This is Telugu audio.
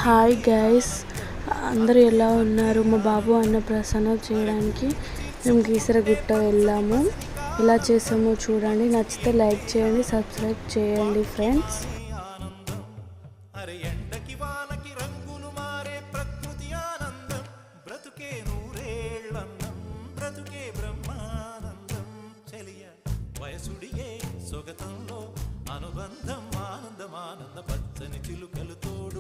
హాయ్ గైస్, అందరూ ఎలా ఉన్నారు? మా బాబు అన్నప్రాసన చేయడానికి మేము గీసరగుట్ట వెళ్ళాము. ఎలా చేసామో చూడండి. నచ్చితే లైక్ చేయండి, సబ్స్క్రైబ్ చేయండి ఫ్రెండ్స్. వయసుడియే సొగతంలో అనుబంధం ఆనందమానంద పచ్చని చిలుకలు తోడు